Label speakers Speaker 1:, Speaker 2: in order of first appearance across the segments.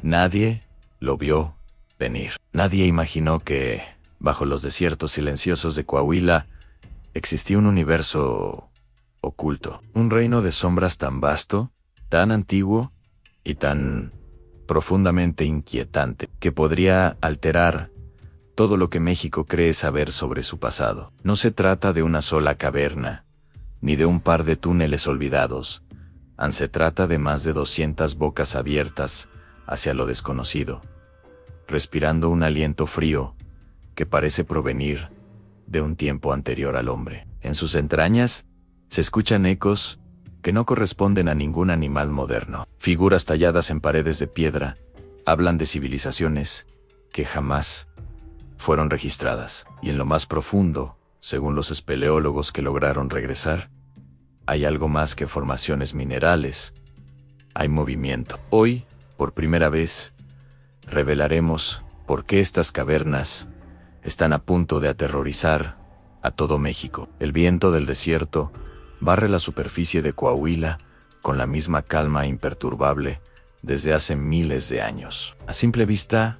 Speaker 1: Nadie lo vio venir. Nadie imaginó que, bajo los desiertos silenciosos de Coahuila, existía un universo oculto. Un reino de sombras tan vasto, tan antiguo y tan profundamente inquietante, que podría alterar todo lo que México cree saber sobre su pasado. No se trata de una sola caverna, ni de un par de túneles olvidados. Se trata de más de 200 bocas abiertas hacia lo desconocido, respirando un aliento frío que parece provenir de un tiempo anterior al hombre. En sus entrañas se escuchan ecos que no corresponden a ningún animal moderno. Figuras talladas en paredes de piedra hablan de civilizaciones que jamás fueron registradas. Y en lo más profundo, según los espeleólogos que lograron regresar, hay algo más que formaciones minerales. Hay movimiento. Hoy, por primera vez, revelaremos por qué estas cavernas están a punto de aterrorizar a todo México. El viento del desierto barre la superficie de Coahuila con la misma calma imperturbable desde hace miles de años. A simple vista,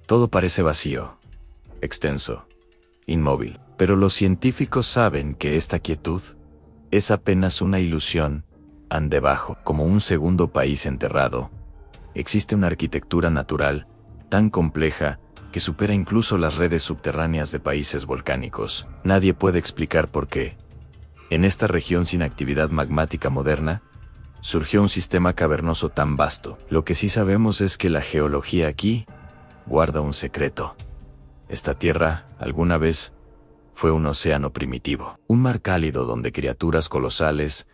Speaker 1: todo parece vacío, extenso, inmóvil. Pero los científicos saben que esta quietud es apenas una ilusión. Debajo, como un segundo país enterrado, existe una arquitectura natural tan compleja que supera incluso las redes subterráneas de países volcánicos. Nadie puede explicar por qué, en esta región sin actividad magmática moderna, surgió un sistema cavernoso tan vasto. Lo que sí sabemos es que la geología aquí guarda un secreto. Esta tierra, alguna vez, fue un océano primitivo, un mar cálido donde criaturas colosales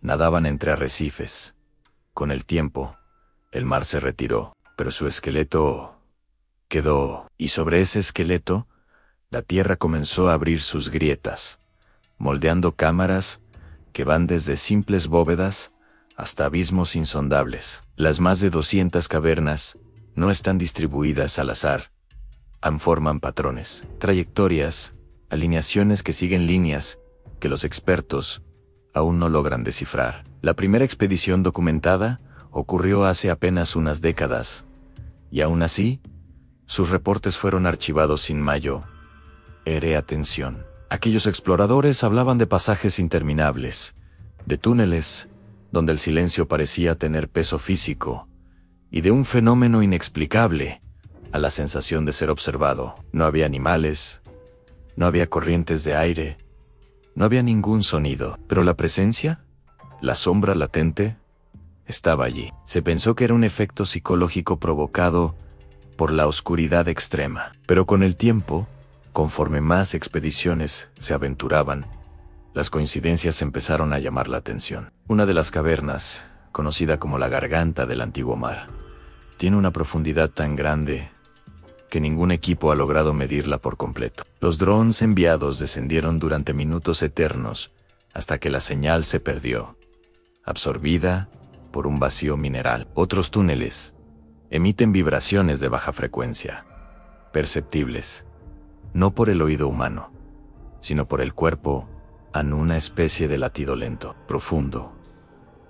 Speaker 1: nadaban entre arrecifes. Con el tiempo, el mar se retiró, pero su esqueleto quedó, y sobre ese esqueleto, la tierra comenzó a abrir sus grietas, moldeando cámaras que van desde simples bóvedas hasta abismos insondables. Las más de 200 cavernas no están distribuidas al azar. Forman patrones, trayectorias, alineaciones que siguen líneas que los expertos aún no logran descifrar. La primera expedición documentada ocurrió hace apenas unas décadas, y aún así, sus reportes fueron archivados sin mayor atención. Aquellos exploradores hablaban de pasajes interminables, de túneles donde el silencio parecía tener peso físico, y de un fenómeno inexplicable a la sensación de ser observado. No había animales, no había corrientes de aire, no había ningún sonido, pero la presencia, la sombra latente, estaba allí. Se pensó que era un efecto psicológico provocado por la oscuridad extrema. Pero con el tiempo, conforme más expediciones se aventuraban, las coincidencias empezaron a llamar la atención. Una de las cavernas, conocida como la garganta del antiguo mar, tiene una profundidad tan grande que ningún equipo ha logrado medirla por completo. Los drones enviados descendieron durante minutos eternos hasta que la señal se perdió, absorbida por un vacío mineral. Otros túneles emiten vibraciones de baja frecuencia, perceptibles, no por el oído humano, sino por el cuerpo, en una especie de latido lento, profundo,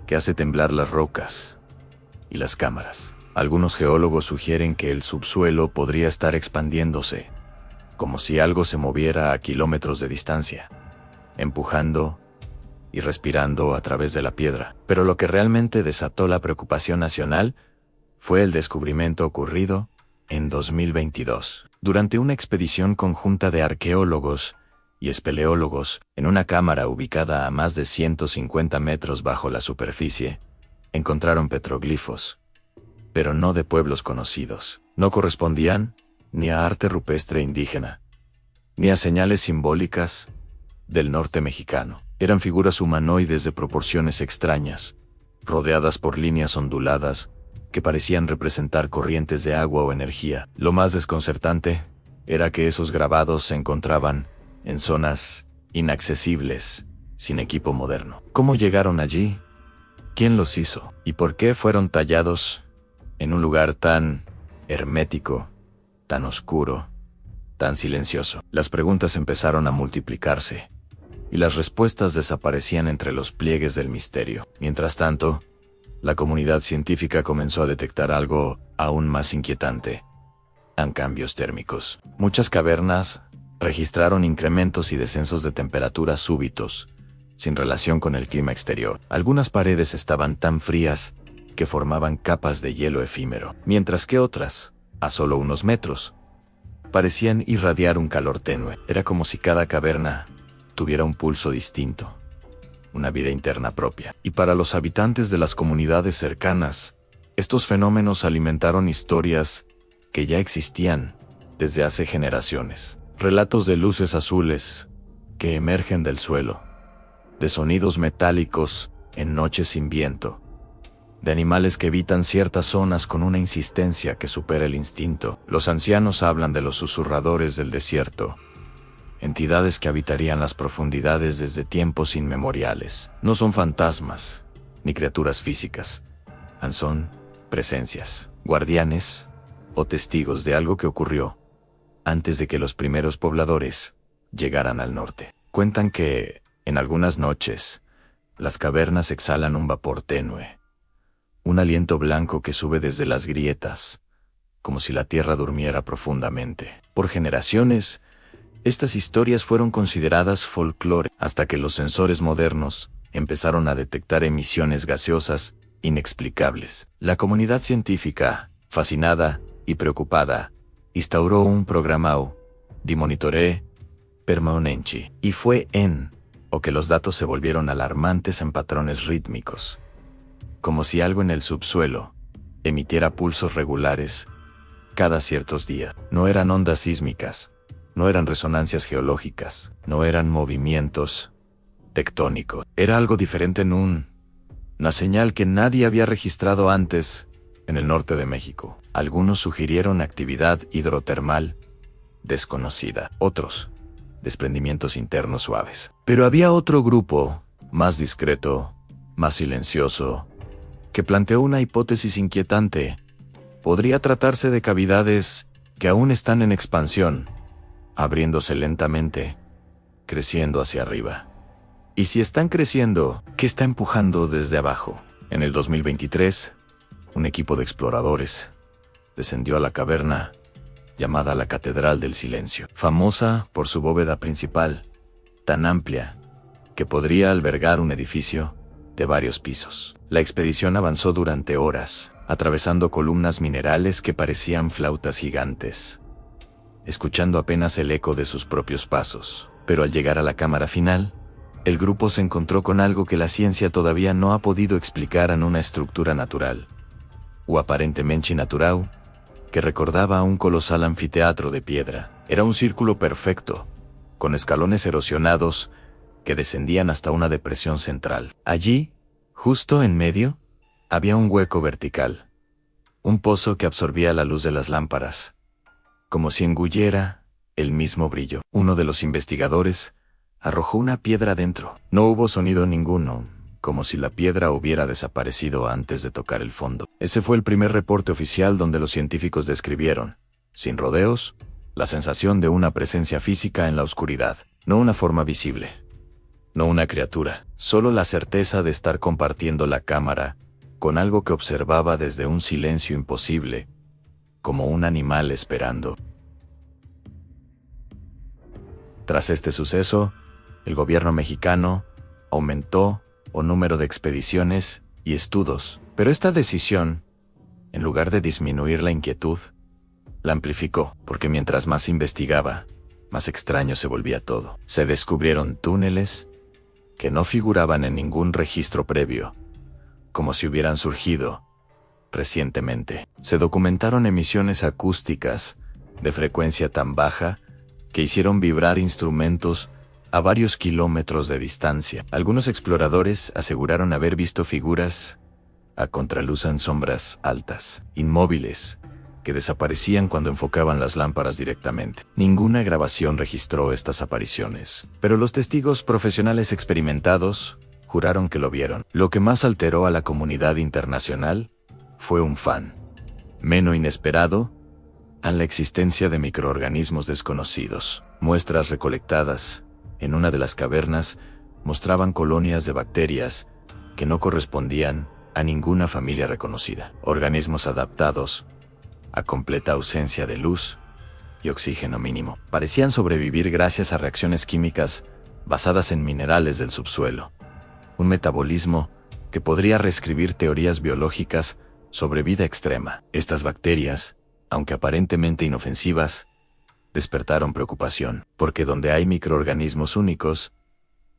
Speaker 1: que hace temblar las rocas y las cámaras. Algunos geólogos sugieren que el subsuelo podría estar expandiéndose, como si algo se moviera a kilómetros de distancia, empujando y respirando a través de la piedra. Pero lo que realmente desató la preocupación nacional fue el descubrimiento ocurrido en 2022. Durante una expedición conjunta de arqueólogos y espeleólogos, en una cámara ubicada a más de 150 metros bajo la superficie, encontraron petroglifos, pero no de pueblos conocidos. No correspondían ni a arte rupestre indígena, ni a señales simbólicas del norte mexicano. Eran figuras humanoides de proporciones extrañas, rodeadas por líneas onduladas que parecían representar corrientes de agua o energía. Lo más desconcertante era que esos grabados se encontraban en zonas inaccesibles, sin equipo moderno. ¿Cómo llegaron allí? ¿Quién los hizo? ¿Y por qué fueron tallados en un lugar tan hermético, tan oscuro, tan silencioso? Las preguntas empezaron a multiplicarse, y las respuestas desaparecían entre los pliegues del misterio. Mientras tanto, la comunidad científica comenzó a detectar algo aún más inquietante: cambios térmicos. Muchas cavernas registraron incrementos y descensos de temperatura súbitos, sin relación con el clima exterior. Algunas paredes estaban tan frías que formaban capas de hielo efímero, mientras que otras, a solo unos metros, parecían irradiar un calor tenue. Era como si cada caverna tuviera un pulso distinto, una vida interna propia. Y para los habitantes de las comunidades cercanas, estos fenómenos alimentaron historias que ya existían desde hace generaciones. Relatos de luces azules que emergen del suelo, de sonidos metálicos en noches sin viento, de animales que evitan ciertas zonas con una insistencia que supera el instinto. Los ancianos hablan de los susurradores del desierto, entidades que habitarían las profundidades desde tiempos inmemoriales. No son fantasmas, ni criaturas físicas. Son presencias, guardianes o testigos de algo que ocurrió antes de que los primeros pobladores llegaran al norte. Cuentan que, en algunas noches, las cavernas exhalan un vapor tenue, un aliento blanco que sube desde las grietas, como si la tierra durmiera profundamente. Por generaciones, estas historias fueron consideradas folclore, hasta que los sensores modernos empezaron a detectar emisiones gaseosas inexplicables. La comunidad científica, fascinada y preocupada, instauró un programa de monitoreo permanente, y fue que los datos se volvieron alarmantes en patrones rítmicos, como si algo en el subsuelo emitiera pulsos regulares cada ciertos días. No eran ondas sísmicas, no eran resonancias geológicas, no eran movimientos tectónicos. Era algo diferente, una señal que nadie había registrado antes en el norte de México. Algunos sugirieron actividad hidrotermal desconocida, otros desprendimientos internos suaves. Pero había otro grupo, más discreto, más silencioso, que planteó una hipótesis inquietante. Podría tratarse de cavidades que aún están en expansión, abriéndose lentamente, creciendo hacia arriba. Y si están creciendo, ¿qué está empujando desde abajo? En el 2023, un equipo de exploradores descendió a la caverna llamada la Catedral del Silencio, famosa por su bóveda principal, tan amplia que podría albergar un edificio de varios pisos. La expedición avanzó durante horas, atravesando columnas minerales que parecían flautas gigantes, escuchando apenas el eco de sus propios pasos. Pero al llegar a la cámara final, el grupo se encontró con algo que la ciencia todavía no ha podido explicar en una estructura natural, o aparentemente natural, que recordaba a un colosal anfiteatro de piedra. Era un círculo perfecto, con escalones erosionados que descendían hasta una depresión central. Allí, justo en medio, había un hueco vertical, un pozo que absorbía la luz de las lámparas, como si engullera el mismo brillo. Uno de los investigadores arrojó una piedra dentro. No hubo sonido ninguno, como si la piedra hubiera desaparecido antes de tocar el fondo. Ese fue el primer reporte oficial donde los científicos describieron, sin rodeos, la sensación de una presencia física en la oscuridad. No una forma visible, no una criatura, solo la certeza de estar compartiendo la cámara con algo que observaba desde un silencio imposible, como un animal esperando. Tras este suceso, el gobierno mexicano aumentó el número de expediciones y estudios, pero esta decisión, en lugar de disminuir la inquietud, la amplificó, porque mientras más investigaba, más extraño se volvía todo. Se descubrieron túneles que no figuraban en ningún registro previo, como si hubieran surgido recientemente. Se documentaron emisiones acústicas de frecuencia tan baja que hicieron vibrar instrumentos a varios kilómetros de distancia. Algunos exploradores aseguraron haber visto figuras a contraluz en sombras altas, inmóviles, que desaparecían cuando enfocaban las lámparas directamente. Ninguna grabación registró estas apariciones, pero los testigos profesionales experimentados juraron que lo vieron. Lo que más alteró a la comunidad internacional fue un fenómeno inesperado a la existencia de microorganismos desconocidos. Muestras recolectadas en una de las cavernas mostraban colonias de bacterias que no correspondían a ninguna familia reconocida. Organismos adaptados a completa ausencia de luz y oxígeno mínimo. Parecían sobrevivir gracias a reacciones químicas basadas en minerales del subsuelo. Un metabolismo que podría reescribir teorías biológicas sobre vida extrema. Estas bacterias, aunque aparentemente inofensivas, despertaron preocupación, porque donde hay microorganismos únicos,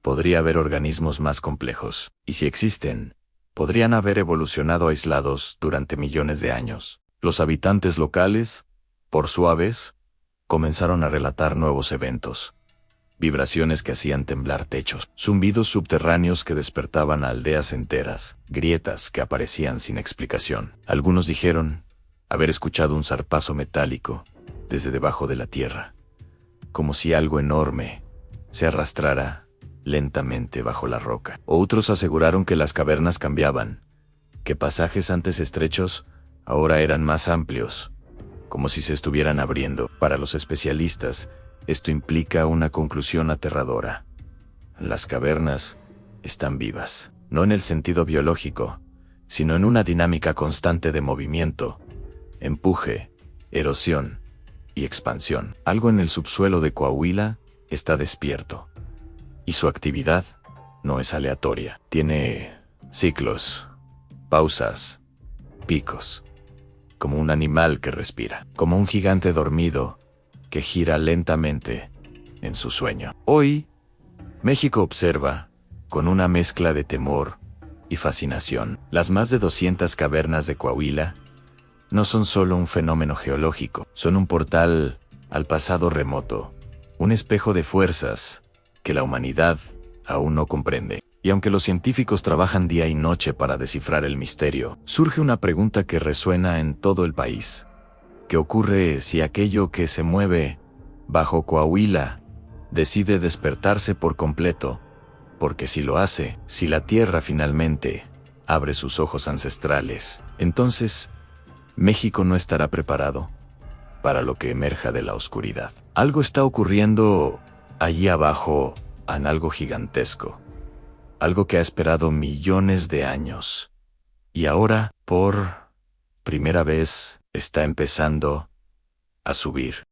Speaker 1: podría haber organismos más complejos. Y si existen, podrían haber evolucionado aislados durante millones de años. Los habitantes locales, por suaves, comenzaron a relatar nuevos eventos. Vibraciones que hacían temblar techos, zumbidos subterráneos que despertaban a aldeas enteras, grietas que aparecían sin explicación. Algunos dijeron haber escuchado un zarpazo metálico desde debajo de la tierra, como si algo enorme se arrastrara lentamente bajo la roca. Otros aseguraron que las cavernas cambiaban, que pasajes antes estrechos ahora eran más amplios, como si se estuvieran abriendo. Para los especialistas, esto implica una conclusión aterradora. Las cavernas están vivas, no en el sentido biológico, sino en una dinámica constante de movimiento, empuje, erosión y expansión. Algo en el subsuelo de Coahuila está despierto, y su actividad no es aleatoria. Tiene ciclos, pausas, picos, como un animal que respira, como un gigante dormido que gira lentamente en su sueño. Hoy, México observa, con una mezcla de temor y fascinación, las más de 200 cavernas de Coahuila. No son solo un fenómeno geológico, son un portal al pasado remoto, un espejo de fuerzas que la humanidad aún no comprende. Y aunque los científicos trabajan día y noche para descifrar el misterio, surge una pregunta que resuena en todo el país. ¿Qué ocurre si aquello que se mueve bajo Coahuila decide despertarse por completo? Porque si lo hace, si la Tierra finalmente abre sus ojos ancestrales, entonces México no estará preparado para lo que emerja de la oscuridad. Algo está ocurriendo allí abajo, en algo gigantesco, algo que ha esperado millones de años, y ahora, por primera vez, está empezando a subir.